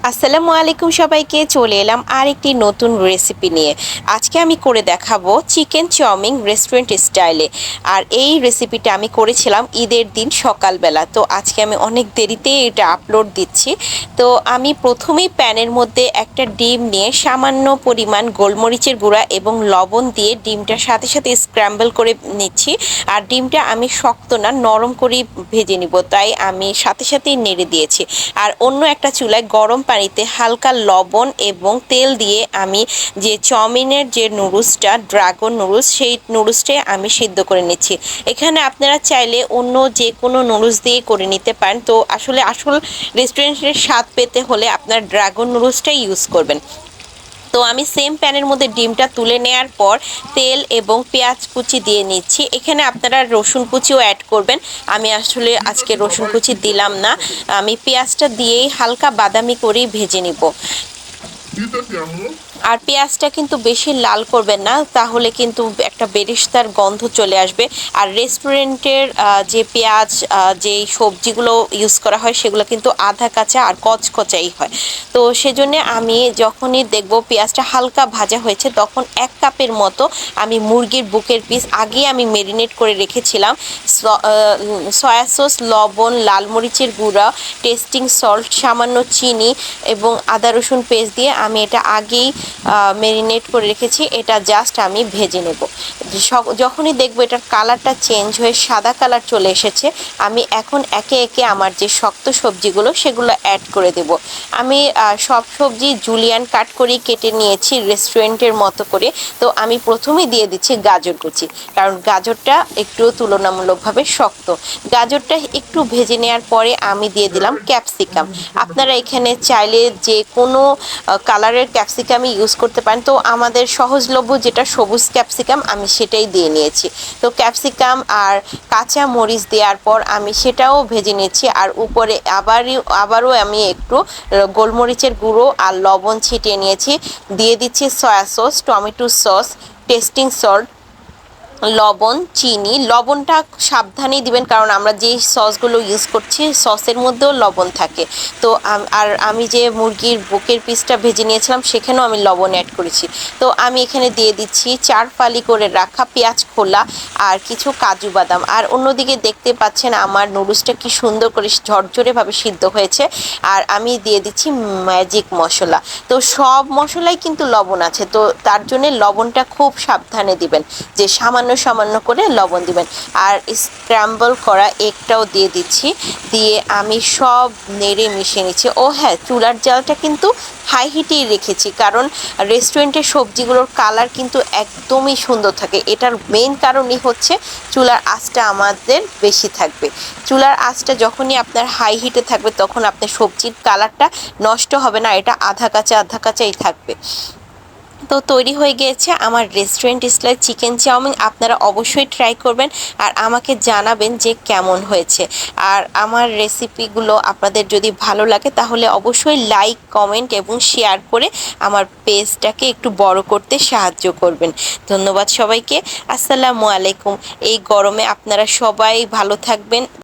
আসসালামু আলাইকুম সবাইকে, চলে এলাম আরেকটি নতুন রেসিপি নিয়ে। আজকে আমি করে দেখাবো চিকেন চাউমিন রেস্টুরেন্ট স্টাইলে। আর এই রেসিপিটা আমি করেছিলাম ঈদের দিন সকালবেলা, তো আজকে আমি অনেক দেরিতে এটা আপলোড দিচ্ছি। তো আমি প্রথমেই প্যানের মধ্যে একটা ডিম নিয়ে সামান্য পরিমাণ গোলমরিচের গুঁড়া এবং লবণ দিয়ে ডিমটার সাথে সাথে স্ক্র্যাম্বল করে নিচ্ছি। আর ডিমটা আমি শক্ত না, নরম করেই ভেজে নিব, তাই আমি সাথে সাথেই নেড়ে দিয়েছি। আর অন্য একটা চুলায় গরম পানিতে হালকা লবণ এবং তেল দিয়ে আমি যে চাউমিনের যে নুডলসটা, ড্রাগন নুডলস, সেই নুডলসটাই আমি সিদ্ধ করে নিচ্ছি। এখানে আপনারা চাইলে অন্য যে কোনো নুডলস দিয়ে করে নিতে পারেন। তো আসল রেস্টুরেন্টের স্বাদ পেতে হলে আপনার ড্রাগন নুডলসটাই ইউজ করবেন। তো আমি সেম প্যানের মধ্যে ডিমটা তুলে নেওয়ার পর তেল এবং পেঁয়াজ কুচি দিয়ে নিচ্ছি। এখানে আপনারা রসুন কুচিও অ্যাড করবেন। আমি আসলে আজকে রসুন কুচি দিলাম না, আমি পেঁয়াজটা দিয়েই হালকা বাদামি করেই ভেজে নিব। আর পেঁয়াজটা কিন্তু বেশি লাল করবেন না, তাহলে কিন্তু একটা বেরেস্তার গন্ধ চলে আসবে। আর রেস্টুরেন্টের যে পেঁয়াজ, যেই সবজিগুলো ইউজ করা হয় সেগুলো কিন্তু আধা কাঁচা আর কচকচাই হয়। তো সেজন্য আমি যখনই দেখব পেঁয়াজটা হালকা ভাজা হয়েছে, তখন 1 কাপের মতো আমি মুরগির বুকের পিস আগে আমি মেরিনেট করে রেখেছিলাম। সয়া সস, লবণ, লাল মরিচের গুঁড়া, টেস্টিং সল্ট, সামান্য চিনি এবং আদা রসুন পেস্ট দিয়ে আমি এটা আগেই মেরিনেট করে রেখেছি। এটা জাস্ট আমি ভেজে নেব। যখনই দেখবো এটার কালারটা চেঞ্জ হয়ে সাদা কালার চলে এসেছে, আমি এখন একে একে আমার যে শক্ত সবজিগুলো সেগুলো অ্যাড করে দেব। আমি সব সবজি জুলিয়ান কাট করে কেটে নিয়েছি রেস্টুরেন্টের মতো করে। তো আমি প্রথমেই দিয়ে দিচ্ছি গাজর কুচি, কারণ গাজরটা একটু তুলনামূলকভাবে শক্ত। গাজরটা একটু ভেজে নেওয়ার পরে আমি দিয়ে দিলাম ক্যাপসিকাম। আপনারা এখানে চাইলে যে কোনো কালারের ক্যাপসিকামই ইউজ করতে পারেন। তো আমাদের সহজলভ্য যেটা সবুজ ক্যাপসিকাম, আমি সেটাই দিয়ে নিয়েছি। তো ক্যাপসিকাম আর কাঁচা মরিচ দেওয়ার পর আমি সেটাও ভেজে নিচ্ছি। আর উপরে আবারও আমি একটু গোলমরিচের গুঁড়ো আর লবণ ছিটিয়ে নিয়েছি। দিয়ে দিচ্ছি soya sauce, tomato sauce, testing salt, লবণ, চিনি। লবণটা সাবধানেই দিবেন, কারণ আমরা যেই সসগুলো ইউজ করছি সসের মধ্যেও লবণ থাকে। তো আর আমি যে মুরগির বুকের পিসটা ভেজে নিয়েছিলাম সেখানেও আমি লবণ অ্যাড করেছি। তো আমি এখানে দিয়ে দিচ্ছি 4 ফালি করে রাখা পেঁয়াজ খোলা আর কিছু কাজু বাদাম। আর অন্যদিকে দেখতে পাচ্ছেন আমার নুডলসটা কি সুন্দর করে ঝরঝরেভাবে সিদ্ধ হয়েছে। আর আমি দিয়ে দিচ্ছি ম্যাজিক মশলা। তো সব মশলাই কিন্তু লবণ আছে, তো তার জন্য লবণটা খুব সাবধানে দিবেন, যে সামান্য সামান্য করে লবণ দিবেন। আর স্ক্র্যাম্বল করা এগটাও দিয়ে দিচ্ছি, দিয়ে আমি সব নেড়ে মিশিয়ে নিচ্ছি। ও হ্যাঁ, চুলার জালটা কিন্তু হাই হিটেই রেখেছি, কারণ রেস্টুরেন্টের সবজিগুলোর কালার কিন্তু একদমই সুন্দর থাকে। এটার মেইন কারণই হচ্ছে চুলার আঁচটা আমাদের বেশি থাকবে। চুলার আঁচটা যখনই আপনার হাই হিটে থাকবে, তখন আপনার সবজির কালারটা নষ্ট হবে না, এটা আধা কাঁচা আধা কাঁচাই থাকবে। তো তৈরি হয়ে গিয়েছে আমার রেস্টুরেন্ট স্টাইল চিকেন চাউমিন। আপনারা অবশ্যই ট্রাই করবেন আর আমাকে জানাবেন যে কেমন হয়েছে। আর আমার রেসিপিগুলো আপনাদের যদি ভালো লাগে তাহলে অবশ্যই লাইক, কমেন্ট এবং শেয়ার করে আমার পেজটাকে একটু বড় করতে সাহায্য করবেন। ধন্যবাদ সবাইকে। আসসালামু আলাইকুম। এই গরমে আপনারা সবাই ভালো থাকবেন।